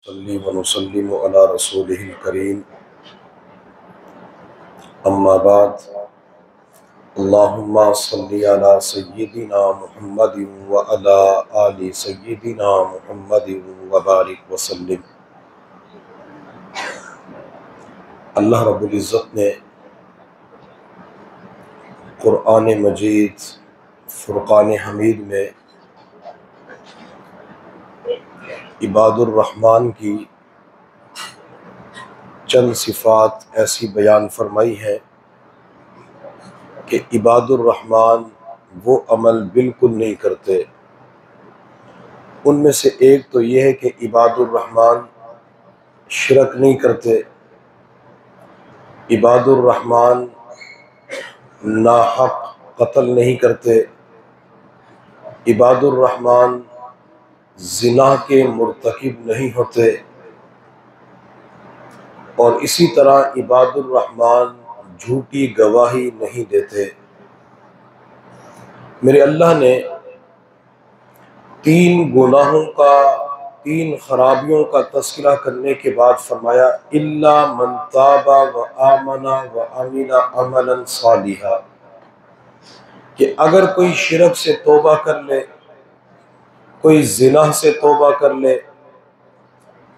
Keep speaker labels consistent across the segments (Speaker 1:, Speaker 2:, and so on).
Speaker 1: صلی ونسلم علی رسولہ الکریم اما بعد اللہم صلی علی سیدنا محمد وعلی آل سیدنا محمد وبارک وسلم۔ اللہ رب العزت نے قرآن مجید فرقان حمید میں عباد الرحمن کی چند صفات ایسی بیان فرمائی ہے کہ عباد الرحمن وہ عمل بالکل نہیں کرتے۔ ان میں سے ایک تو یہ ہے کہ عباد الرحمن شرک نہیں کرتے، عباد الرحمن ناحق قتل نہیں کرتے، عباد الرحمن زنا کے مرتکب نہیں ہوتے، اور اسی طرح عباد الرحمن جھوٹی گواہی نہیں دیتے۔ میرے اللہ نے تین گناہوں کا، تین خرابیوں کا تذکرہ کرنے کے بعد فرمایا الا من تاب و آمن و عمل عملا صالحا، کہ اگر کوئی شرک سے توبہ کر لے، کوئی زنا سے توبہ کر لے،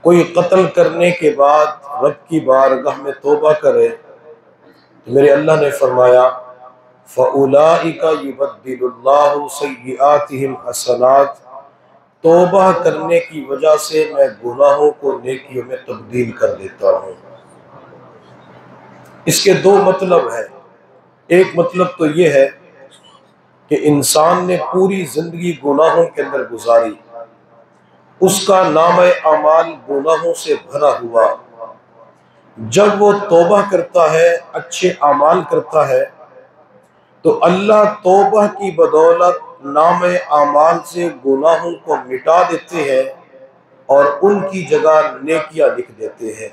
Speaker 1: کوئی قتل کرنے کے بعد رب کی بارگاہ میں توبہ کرے، تو میرے اللہ نے فرمایا فَأُولَئِكَ يُبَدِّلُ اللَّهُ سَيِّئَاتِهِمْ حَسَنَاتٍ، توبہ کرنے کی وجہ سے میں گناہوں کو نیکیوں میں تبدیل کر دیتا ہوں۔ اس کے دو مطلب ہیں۔ ایک مطلب تو یہ ہے کہ انسان نے پوری زندگی گناہوں کے اندر گزاری، اس کا نامہ اعمال گناہوں سے بھرا ہوا، جب وہ توبہ کرتا ہے، اچھے اعمال کرتا ہے، تو اللہ توبہ کی بدولت نامہ اعمال سے گناہوں کو مٹا دیتے ہیں اور ان کی جگہ نیکیاں لکھ دیتے ہیں۔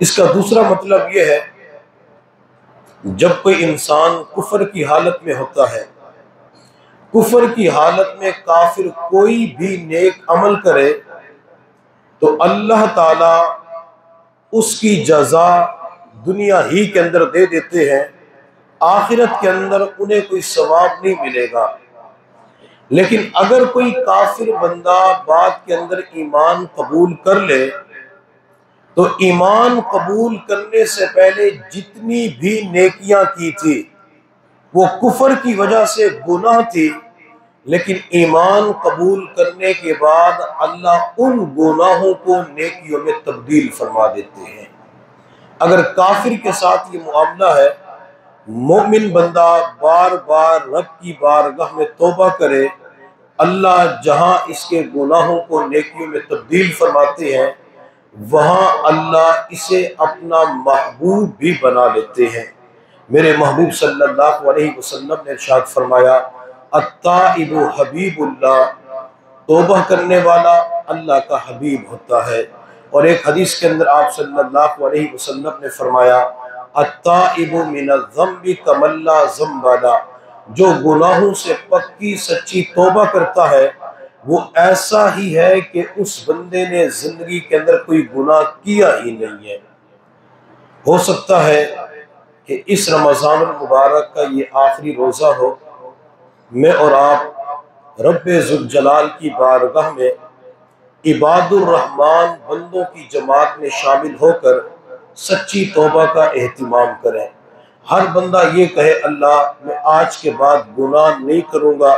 Speaker 1: اس کا دوسرا مطلب یہ ہے جب کوئی انسان کفر کی حالت میں ہوتا ہے، کفر کی حالت میں کافر کوئی بھی نیک عمل کرے تو اللہ تعالی اس کی جزا دنیا ہی کے اندر دے دیتے ہیں، آخرت کے اندر انہیں کوئی ثواب نہیں ملے گا۔ لیکن اگر کوئی کافر بندہ بعد کے اندر ایمان قبول کر لے تو ایمان قبول کرنے سے پہلے جتنی بھی نیکیاں کی تھی وہ کفر کی وجہ سے گناہ تھی، لیکن ایمان قبول کرنے کے بعد اللہ ان گناہوں کو نیکیوں میں تبدیل فرما دیتے ہیں۔ اگر کافر کے ساتھ یہ معاملہ ہے، مومن بندہ بار بار رب کی بارگاہ میں توبہ کرے، اللہ جہاں اس کے گناہوں کو نیکیوں میں تبدیل فرماتے ہیں وہاں اللہ اسے اپنا محبوب بھی بنا لیتے ہیں۔ میرے محبوب صلی اللہ علیہ وسلم نے ارشاد فرمایا التائب حبیب اللہ، توبہ کرنے والا اللہ کا حبیب ہوتا ہے۔ اور ایک حدیث کے اندر آپ صلی اللہ علیہ وسلم نے فرمایا التائب من الذنب کمن لا ذنب له، جو گناہوں سے پکی سچی توبہ کرتا ہے وہ ایسا ہی ہے کہ اس بندے نے زندگی کے اندر کوئی گناہ کیا ہی نہیں ہے۔ ہو سکتا ہے کہ اس رمضان المبارک کا یہ آخری روزہ ہو، میں اور آپ رب ذوالجلال کی بارگاہ میں عباد الرحمن بندوں کی جماعت میں شامل ہو کر سچی توبہ کا اہتمام کریں۔ ہر بندہ یہ کہے اللہ میں آج کے بعد گناہ نہیں کروں گا،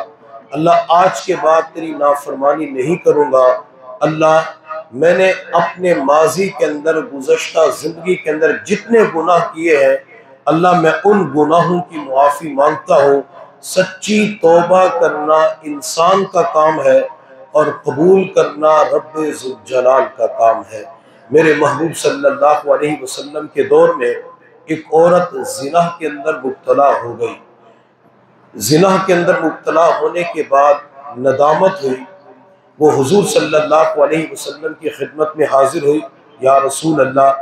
Speaker 1: اللہ آج کے بعد تیری نافرمانی نہیں کروں گا، اللہ میں نے اپنے ماضی کے اندر گزشتہ زندگی کے اندر جتنے گناہ کیے ہیں اللہ میں ان گناہوں کی معافی مانگتا ہوں۔ سچی توبہ کرنا انسان کا کام ہے اور قبول کرنا رب ذوالجلال کا کام ہے۔ میرے محبوب صلی اللہ علیہ وسلم کے دور میں ایک عورت زنا کے اندر مبتلا ہو گئی، زنا کے اندر مبتلا ہونے کے بعد ندامت ہوئی، وہ حضور صلی اللہ علیہ وسلم کی خدمت میں حاضر ہوئی، یا رسول اللہ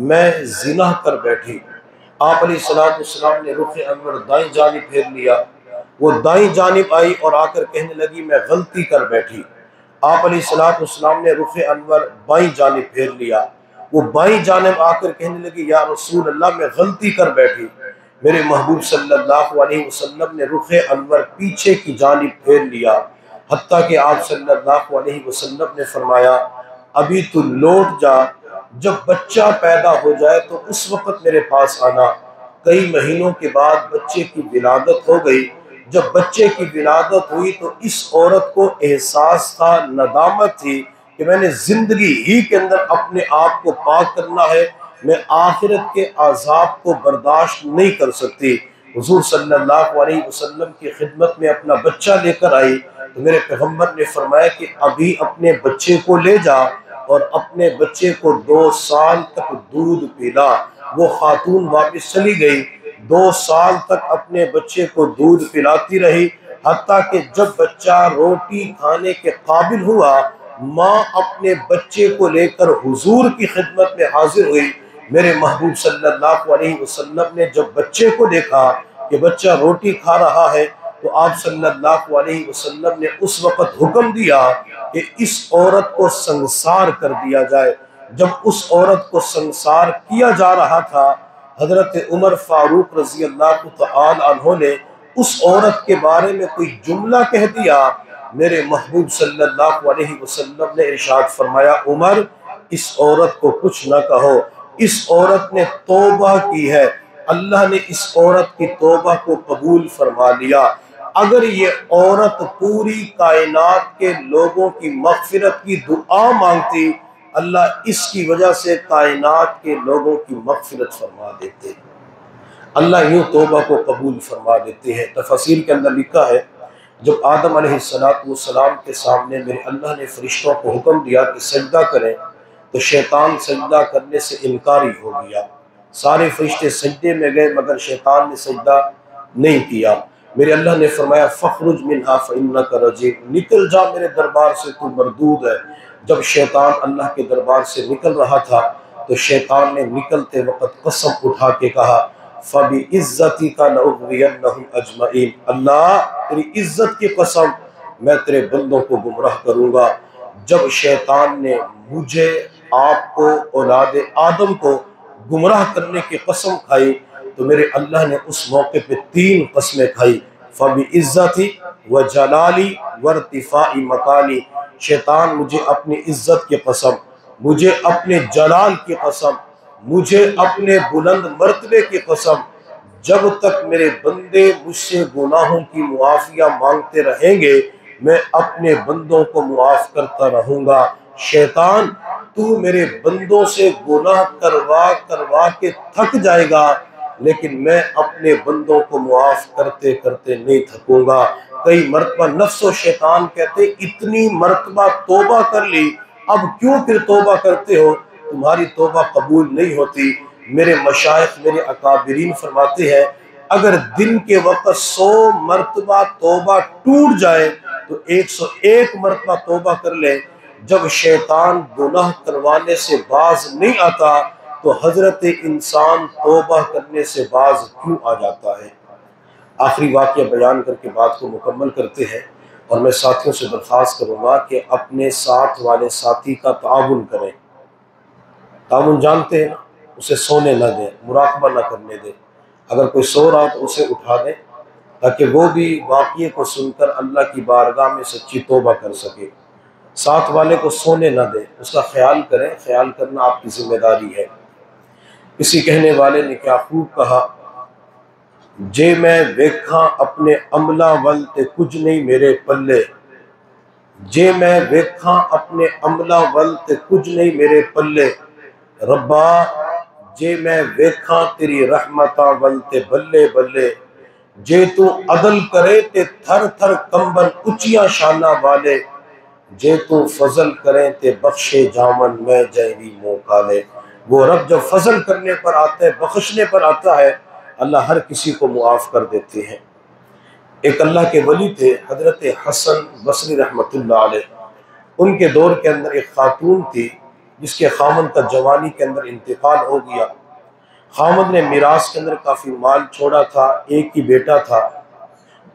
Speaker 1: میں زنا کر بیٹھی۔ آپ علیہ السلام نے رخ انور دائیں جانب پھیر لیا، وہ دائیں جانب آئی اور آ کر کہنے لگی میں غلطی کر بیٹھی۔ آپ علیہ السلام نے رخ انور بائیں جانب پھیر لیا۔ وہ بائیں جانب آ کر کہنے لگی یا رسول اللہ میں غلطی کر بیٹھی۔ میرے محبوب صلی اللہ علیہ وسلم نے رخ انور پیچھے کی جانب پھیر لیا، حتیٰ کہ آپ صلی اللہ علیہ وسلم نے فرمایا ابھی تو لوٹ جا، جب بچہ پیدا ہو جائے تو اس وقت میرے پاس آنا۔ کئی مہینوں کے بعد بچے کی ولادت ہو گئی۔ جب بچے کی ولادت ہوئی تو اس عورت کو احساس تھا، ندامت تھی کہ میں نے زندگی ہی کے اندر اپنے آپ کو پاک کرنا ہے، میں آخرت کے عذاب کو برداشت نہیں کر سکتی۔ حضور صلی اللہ علیہ وسلم کی خدمت میں اپنا بچہ لے کر آئی تو میرے پیغمبر نے فرمایا کہ ابھی اپنے بچے کو لے جا اور اپنے بچے کو 2 سال تک دودھ پلا۔ وہ خاتون واپس چلی گئی، 2 سال تک اپنے بچے کو دودھ پلاتی رہی، حتیٰ کہ جب بچہ روٹی کھانے کے قابل ہوا، ماں اپنے بچے کو لے کر حضور کی خدمت میں حاضر ہوئی۔ میرے محبوب صلی اللہ علیہ وسلم نے جب بچے کو دیکھا کہ بچہ روٹی کھا رہا ہے تو آپ صلی اللہ علیہ وسلم نے اس وقت حکم دیا کہ اس عورت کو سنسار کر دیا جائے۔ جب اس عورت کو سنسار کیا جا رہا تھا، حضرت عمر فاروق رضی اللہ تعالی عنہ نے اس عورت کے بارے میں کوئی جملہ کہہ دیا۔ میرے محبوب صلی اللہ علیہ وسلم نے ارشاد فرمایا عمر اس عورت کو کچھ نہ کہو، اس عورت نے توبہ کی ہے، اللہ نے اس عورت کی توبہ کو قبول فرما لیا۔ اگر یہ عورت پوری کائنات کے لوگوں کی مغفرت کی دعا مانگتی، اللہ اس کی وجہ سے کائنات کے لوگوں کی مغفرت فرما دیتے۔ اللہ یوں توبہ کو قبول فرما دیتے ہیں۔ تفسیر کے اندر لکھا ہے جب آدم علیہ السلام کے سامنے میرے اللہ نے فرشتوں کو حکم دیا کہ سجدہ کریں تو شیطان سجدہ کرنے سے انکاری ہو گیا۔ سارے فرشتے سجدے میں گئے مگر شیطان نے سجدہ نہیں کیا۔ میرے اللہ نے فرمایا فخرج منہا فإنک رجیم، نکل جا میرے دربار سے، تو مردود ہے۔ جب شیطان اللہ کے دربار سے نکل رہا تھا تو شیطان نے نکلتے وقت قسم اٹھا کے کہا فَبِعِزَّتِكَ لَأُغْوِيَنَّهُمْ أَجْمَعِينَ، اللہ تیری عزت کی قسم میں تیرے بندوں کو گمراہ کروں گا۔ جب شیطان نے مجھے، آپ کو، اولاد آدم کو گمراہ کرنے کی قسم کھائی تو میرے اللہ نے اس موقع پہ 3 قسمیں کھائی، فَبِعِزَّتِي وَجَلَالِي وَارْتِفَاعِ مَكَانِي، شیطان مجھے اپنی عزت کی قسم، مجھے اپنے جلال کی قسم، مجھے اپنے بلند مرتبے کی قسم، جب تک میرے بندے مجھ سے گناہوں کی معافیہ مانگتے رہیں گے میں اپنے بندوں کو معاف کرتا رہوں گا۔ شیطان تو میرے بندوں سے گناہ کروا کے تھک جائے گا لیکن میں اپنے بندوں کو معاف کرتے کرتے نہیں تھکوں گا۔ کئی مرتبہ نفس و شیطان کہتے اتنی مرتبہ توبہ کر لی، اب کیوں پھر توبہ کرتے ہو، تمہاری توبہ قبول نہیں ہوتی۔ میرے مشائخ، میرے اکابرین فرماتے ہیں اگر دن کے وقت 100 مرتبہ توبہ ٹوٹ جائے تو 101 مرتبہ توبہ کر لے، جب شیطان گناہ کروانے سے باز نہیں آتا تو حضرت انسان توبہ کرنے سے باز کیوں آ جاتا ہے۔ آخری واقعہ بیان کر کے بات کو مکمل کرتے ہیں اور میں ساتھیوں سے درخواست کروں گا کہ اپنے ساتھ والے ساتھی کا تعاون کریں۔ تعاون جانتے ہیں، اسے سونے نہ دیں، مراقبہ نہ کرنے دیں، اگر کوئی سو رہا تو اسے اٹھا دیں تاکہ وہ بھی واقعے کو سن کر اللہ کی بارگاہ میں سچی توبہ کر سکے۔ ساتھ والے کو سونے نہ دیں، اس کا خیال کریں، خیال کرنا آپ کی ذمہ داری ہے۔ کسی کہنے والے نے کیا خوب کہا، جے میں ویکھاں اپنے عملہ ول تے کچھ نہیں میرے پلے، جے میں ویکھاں اپنے عملہ ول تے کچھ نہیں میرے پلے، ربا جے میں ویکھاں تیری رحمتاں ول تے بلے بلے، جے تو عدل کرے تے تھر تھر کمبن اچیاں شانہ والے، جے تو فضل کریں تے بخشے جامن میں جہری موقع لے۔ وہ رب جب فضل کرنے پر آتا ہے، بخشنے پر آتا ہے، اللہ ہر کسی کو معاف کر دیتے ہیں۔ ایک اللہ کے ولی تھے حضرت حسن بصری رحمۃ اللہ علیہ، ان کے دور کے اندر ایک خاتون تھی جس کے خامن کا جوانی کے اندر انتقال ہو گیا۔ خامن نے میراث کے اندر کافی مال چھوڑا تھا، ایک ہی بیٹا تھا۔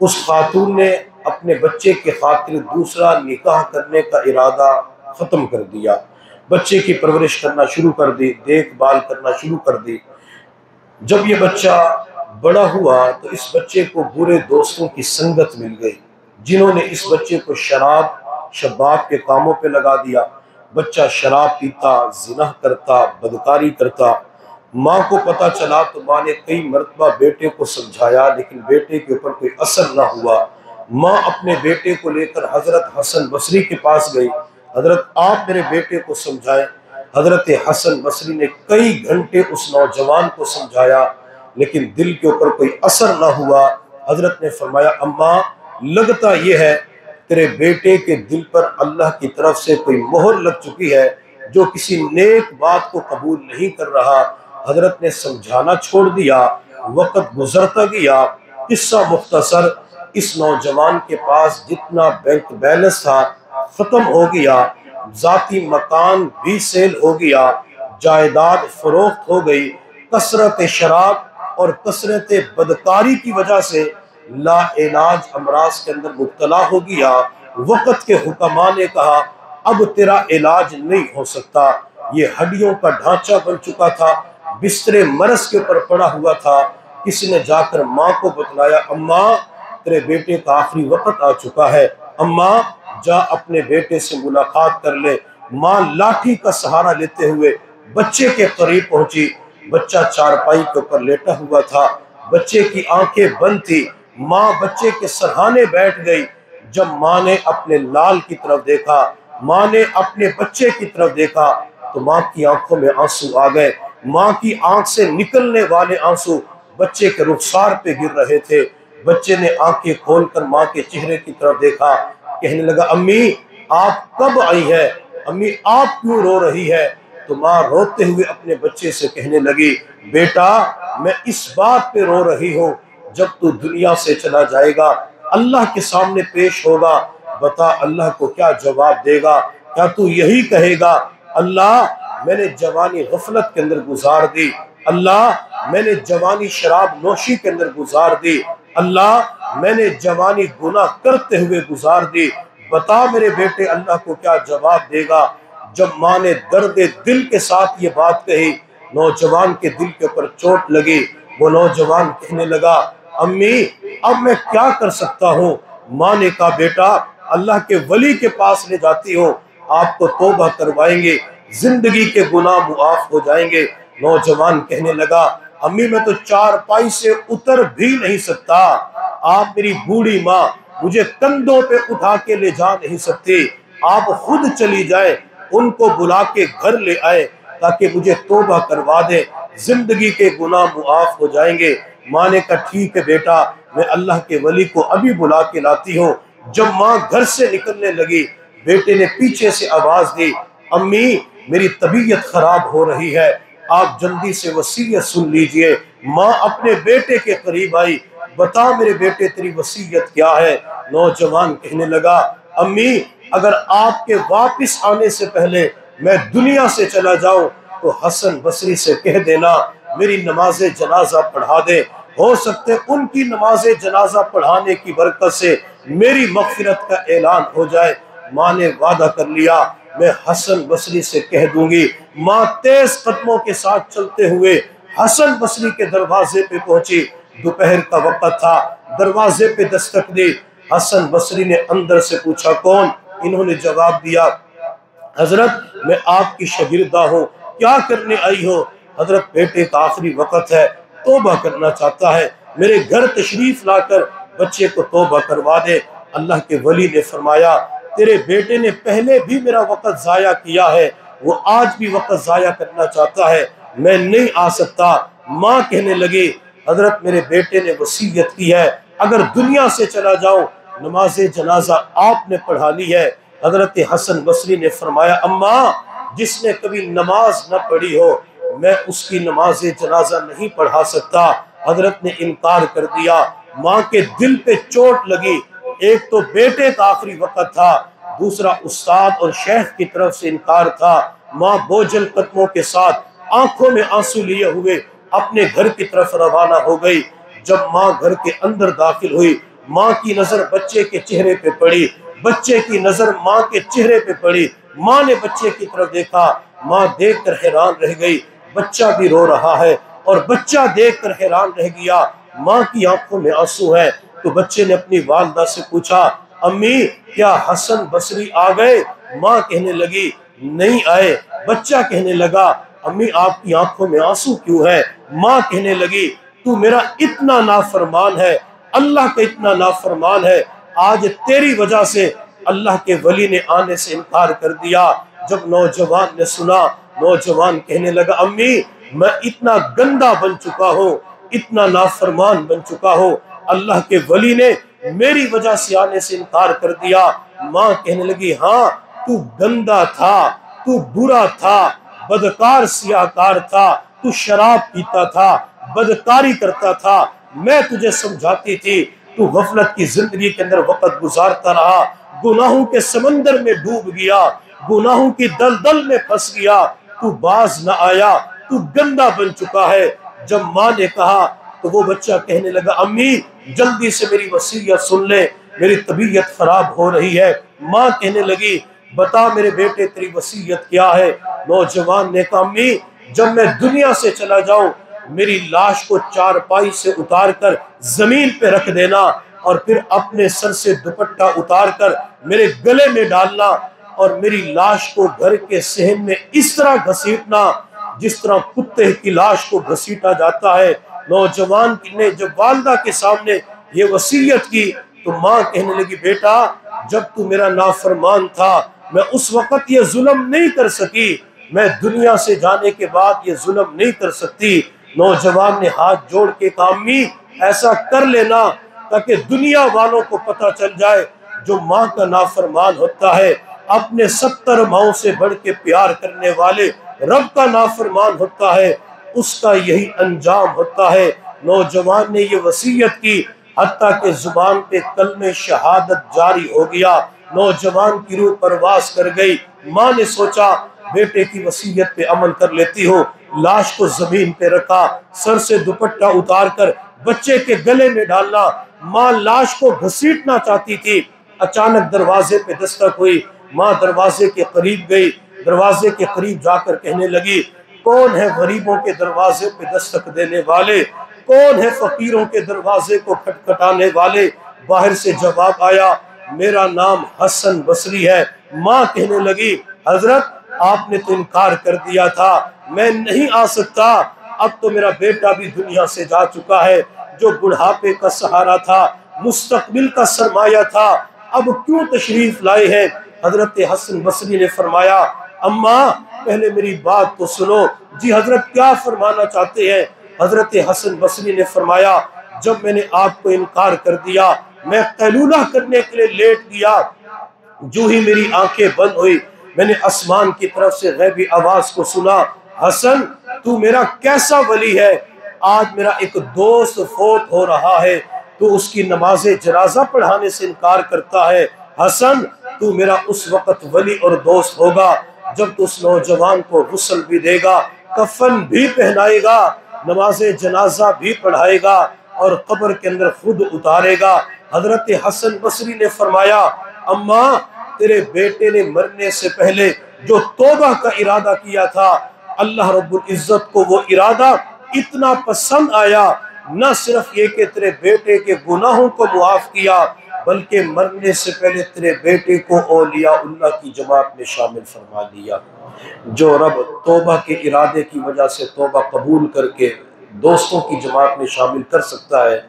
Speaker 1: اس خاتون نے اپنے بچے کی خاطر دوسرا نکاح کرنے کا ارادہ ختم کر دیا، بچے کی پرورش کرنا شروع کر دی، دیکھ بھال کرنا شروع کر دی۔ جب یہ بچہ بڑا ہوا تو اس بچے کو برے دوستوں کی سنگت مل گئی، جنہوں نے اس بچے کو شراب شباب کے کاموں پہ لگا دیا۔ بچہ شراب پیتا، زنا کرتا، بدکاری کرتا۔ ماں کو پتہ چلا تو ماں نے کئی مرتبہ بیٹے کو سمجھایا، لیکن بیٹے کے اوپر کوئی اثر نہ ہوا۔ ماں اپنے بیٹے کو لے کر حضرت حسن بصری کے پاس گئی، حضرت آپ میرے بیٹے کو سمجھائیں۔ حضرت حسن بصری نے کئی گھنٹے اس نوجوان کو سمجھایا، لیکن دل کے اوپر کوئی اثر نہ ہوا۔ حضرت نے فرمایا اماں، لگتا یہ ہے تیرے بیٹے کے دل پر اللہ کی طرف سے کوئی مہر لگ چکی ہے، جو کسی نیک بات کو قبول نہیں کر رہا۔ حضرت نے سمجھانا چھوڑ دیا، وقت گزرتا گیا۔ قصہ مختصر، اس نوجوان کے پاس جتنا بینک بیلنس تھا ختم ہو گیا، ذاتی مکان بھی سیل ہو گیا، جائیداد فروخت ہو گئی۔ کثرت شراب اور کثرت بدکاری کی وجہ سے لا علاج امراض کے اندر مبتلا ہو گیا۔ وقت کے حکماء نے کہا اب تیرا علاج نہیں ہو سکتا، یہ ہڈیوں کا ڈھانچہ بن چکا تھا، بستر مرض کے اوپر پڑا ہوا تھا۔ کسی نے جا کر ماں کو بتلایا اماں، تیرے بیٹے کا آخری وقت آ چکا ہے، اماں جا اپنے بیٹے سے ملاقات کر لے۔ ماں لاٹھی کا سہارا لیتے ہوئے بچے کے قریب پہنچی۔ بچہ چارپائی کے اوپر لیٹا ہوا تھا، بچے کی آنکھیں بند تھی۔ ماں بچے کے سرہانے بیٹھ گئی۔ جب ماں نے اپنے لال کی طرف دیکھا، ماں نے اپنے بچے کی طرف دیکھا تو ماں کی آنکھوں میں آنسو آ گئے۔ ماں کی آنکھ سے نکلنے والے آنسو بچے کے رخسار پہ گر رہے تھے۔ بچے نے آنکھیں کھول کر ماں کے چہرے کی طرف دیکھا، کہنے لگا امی آپ کب آئی ہے، امی آپ کیوں رو رہی ہے؟ تو ماں روتے ہوئے اپنے بچے سے کہنے لگی بیٹا میں اس بات پہ رو رہی ہوں، جب تو دنیا سے چلا جائے گا، اللہ کے سامنے پیش ہوگا، بتا اللہ کو کیا جواب دے گا؟ کیا تو یہی کہے گا اللہ میں نے جوانی غفلت کے اندر گزار دی، اللہ میں نے جوانی شراب نوشی کے اندر گزار دی، اللہ میں نے جوانی گناہ کرتے ہوئے گزار دی، بتا میرے بیٹے اللہ کو کیا جواب دے گا؟ جب ماں نے درد دل کے ساتھ یہ بات کہی، نوجوان کے دل کے اوپر چوٹ لگی۔ وہ نوجوان کہنے لگا امی اب میں کیا کر سکتا ہوں؟ ماں نے کہا بیٹا اللہ کے ولی کے پاس لے جاتی ہوں، آپ کو توبہ کروائیں گے، زندگی کے گناہ معاف ہو جائیں گے۔ نوجوان کہنے لگا امی میں تو چارپائی سے اتر بھی نہیں سکتا، آپ میری بوڑھی ماں مجھے کندھوں پہ اٹھا کے لے جا نہیں سکتی، آپ خود چلی جائیں، ان کو بلا کے گھر لے آئے تاکہ مجھے توبہ کروا دے، زندگی کے گناہ معاف ہو جائیں گے۔ ماں نے کہا ٹھیک ہے بیٹا میں اللہ کے ولی کو ابھی بلا کے لاتی ہوں۔ جب ماں گھر سے نکلنے لگی، بیٹے نے پیچھے سے آواز دی امی میری طبیعت خراب ہو رہی ہے، آپ جلدی سے وصیت سن لیجئے۔ ماں اپنے بیٹے کے قریب آئی، بتا میرے بیٹے تیری وصیت کیا ہے؟ نوجوان کہنے لگا امی اگر آپ کے واپس آنے سے پہلے میں دنیا سے چلا جاؤں تو حسن بصری سے کہہ دینا میری نماز جنازہ پڑھا دے، ہو سکتے ان کی نماز جنازہ پڑھانے کی برکت سے میری مغفرت کا اعلان ہو جائے۔ ماں نے وعدہ کر لیا میں حسن بصری سے کہہ دوں گی۔ ماں تیز قدموں کے ساتھ چلتے ہوئے حسن بصری کے دروازے پہ پہنچی۔ دوپہر کا وقت تھا، دروازے پہ دستک دی۔ حسن بصری نے اندر سے پوچھا کون؟ انہوں نے جواب دیا حضرت میں آپ کی شاگردہ ہوں، کیا کرنے آئی ہو؟ حضرت بیٹے کا آخری وقت ہے، توبہ کرنا چاہتا ہے، میرے گھر تشریف لا کر بچے کو توبہ کروا دے۔ اللہ کے ولی نے فرمایا تیرے بیٹے نے پہلے بھی میرا وقت ضائع کیا ہے، وہ آج بھی وقت ضائع کرنا چاہتا ہے، میں نہیں آ سکتا۔ ماں کہنے لگی حضرت میرے بیٹے نے وصیت کی ہے اگر دنیا سے چلا جاؤں نماز جنازہ آپ نے پڑھا لی ہے۔ حضرت حسن بصری نے فرمایا اماں جس نے کبھی نماز نہ پڑھی ہو میں اس کی نماز جنازہ نہیں پڑھا سکتا۔ حضرت نے انکار کر دیا۔ ماں کے دل پہ چوٹ لگی، ایک تو بیٹے کا آخری وقت تھا، دوسرا استاد اور شیخ کی طرف سے انکار تھا۔ ماں بوجھل قدموں کے ساتھ آنکھوں میں آنسو لیے ہوئے اپنے گھر کی طرف روانہ ہو گئی۔ جب ماں گھر کے اندر داخل ہوئی ماں کی نظر بچے کے چہرے پہ پڑی، بچے کی نظر ماں کے چہرے پہ پڑی، ماں نے بچے کی طرف دیکھا، ماں دیکھ کر حیران رہ گئی، بچہ بھی رو رہا ہے اور بچہ دیکھ کر حیران رہ گیا، ماں کی آنکھوں میں آنسو ہے۔ تو بچے نے اپنی والدہ سے پوچھا، امی کیا حسن بصری آ گئے؟ ماں کہنے لگی نہیں آئے۔ بچہ کہنے لگا امی آپ کی آنکھوں میں آنسو کیوں ہے؟ ماں کہنے لگی تو میرا اتنا نافرمان ہے، اللہ کا اتنا نافرمان ہے، آج تیری وجہ سے اللہ کے ولی نے آنے سے انکار کر دیا۔ جب نوجوان نے سنا، نوجوان کہنے لگا امی میں اتنا گندا بن چکا ہوں، اتنا نافرمان بن چکا ہوں، اللہ کے ولی نے میری وجہ سے آنے سے انکار کر دیا۔ ماں کہنے لگی ہاں تو گندا تھا، تو برا تھا، بدکار سیاہکار تھا، تو شراب پیتا تھا، بدکاری کرتا تھا، میں تجھے سمجھاتی تھی، تو غفلت کی زندگی کے اندر وقت گزارتا رہا، گناہوں کے سمندر میں ڈوب گیا، گناہوں کی دلدل میں پھنس گیا، تو باز نہ آیا، تو گندا بن چکا ہے۔ جب ماں نے کہا تو وہ بچہ کہنے لگا امی جلدی سے میری وصیت سن لے، میری طبیعت خراب ہو رہی ہے۔ ماں کہنے لگی بتا میرے بیٹے تیری وصیت کیا ہے؟ نوجوان نے کہا امی جب میں دنیا سے چلا جاؤں میری لاش کو چارپائی سے اتار کر زمین پہ رکھ دینا اور پھر اپنے سر سے دوپٹہ اتار کر میرے گلے میں ڈالنا اور میری لاش کو گھر کے صحن میں اس طرح گھسیٹنا جس طرح کتے کی لاش کو گھسیٹا جاتا ہے۔ نوجوان نے جب والدہ کے سامنے یہ وصیت کی تو ماں کہنے لگی بیٹا جب تو میرا نافرمان تھا میں اس وقت یہ ظلم نہیں کر سکی، میں دنیا سے جانے کے بعد یہ ظلم نہیں کر سکتی۔ نوجوان نے ہاتھ جوڑ کے کہا امی ایسا کر لینا تاکہ دنیا والوں کو پتہ چل جائے جو ماں کا نافرمان ہوتا ہے اپنے 70 ماؤں سے بڑھ کے پیار کرنے والے رب کا نافرمان ہوتا ہے، اس کا یہی انجام ہوتا ہے۔ نوجوان نے یہ وصیت کی حتیٰ کہ زبان پہ کلمہ شہادت جاری ہو گیا، نوجوان کی روح پرواز کر گئی۔ ماں نے سوچا بیٹے کی وصیت پہ عمل کر لیتی ہو، لاش کو زمین پہ رکھا، سر سے دوپٹہ اتار کر بچے کے گلے میں ڈالنا، ماں لاش کو گھسیٹنا چاہتی تھی۔ اچانک دروازے پہ دستک ہوئی، ماں دروازے کے قریب گئی، دروازے کے قریب جا کر کہنے لگی کون ہے غریبوں کے دروازے پہ دستک دینے والے، کون ہے فقیروں کے دروازے کو کھٹکھٹانے والے؟ باہر سے جواب آیا میرا نام حسن بصری ہے۔ ماں کہنے لگی حضرت آپ نے تو انکار کر دیا تھا، میں نہیں آ سکتا، اب تو میرا بیٹا بھی دنیا سے جا چکا ہے، جو بڑھاپے کا سہارا تھا، مستقبل کا سرمایہ تھا، اب کیوں تشریف لائے ہیں؟ حضرت حسن بصری نے فرمایا اماں پہلے میری بات تو سنو۔ جی حضرت کیا فرمانا چاہتے ہیں؟ حضرت حسن بصری نے فرمایا جب میں نے آپ کو انکار کر دیا میں قیلولہ کرنے کے لیے لیٹ گیا، جو ہی میری آنکھیں بند ہوئی میں نے آسمان کی طرف سے غیبی آواز کو سنا حسن تو میرا کیسا ولی ہے، آج میرا ایک دوست فوت ہو رہا ہے تو اس کی نماز جنازہ پڑھانے سے انکار کرتا ہے، حسن تو میرا اس وقت ولی اور دوست ہوگا جب تو اس نوجوان کو غسل بھی دے گا، کفن بھی پہنائے گا، نماز جنازہ بھی پڑھائے گا اور قبر کے اندر خود اتارے گا۔ حضرت حسن بصری نے فرمایا اماں تیرے بیٹے نے مرنے سے پہلے جو توبہ کا ارادہ کیا تھا اللہ رب العزت کو وہ ارادہ اتنا پسند آیا، نہ صرف یہ کہ تیرے بیٹے کے گناہوں کو معاف کیا بلکہ مرنے سے پہلے تیرے بیٹے کو اولیاء اللہ کی جماعت میں شامل فرما لیا۔ جو رب توبہ کے ارادے کی وجہ سے توبہ قبول کر کے دوستوں کی جماعت میں شامل کر سکتا ہے،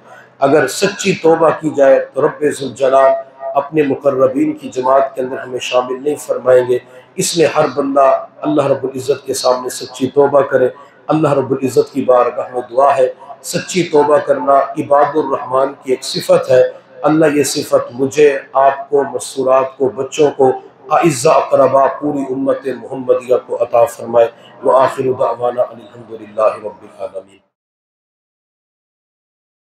Speaker 1: اگر سچی توبہ کی جائے تو رب ذوالجلال اپنے مقربین کی جماعت کے اندر ہمیں شامل نہیں فرمائیں گے۔ اس لیے ہر بندہ اللہ رب العزت کے سامنے سچی توبہ کرے۔ اللہ رب العزت کی بارگاہ میں دعا ہے، سچی توبہ کرنا عباد الرحمن کی ایک صفت ہے، اللہ یہ صفت مجھے، آپ کو، مسورات کو، بچوں کو، اعزاء اقرباء پوری امت محمدیہ کو عطا فرمائے۔ وآخر دعوانا الحمدللہ رب العالمین۔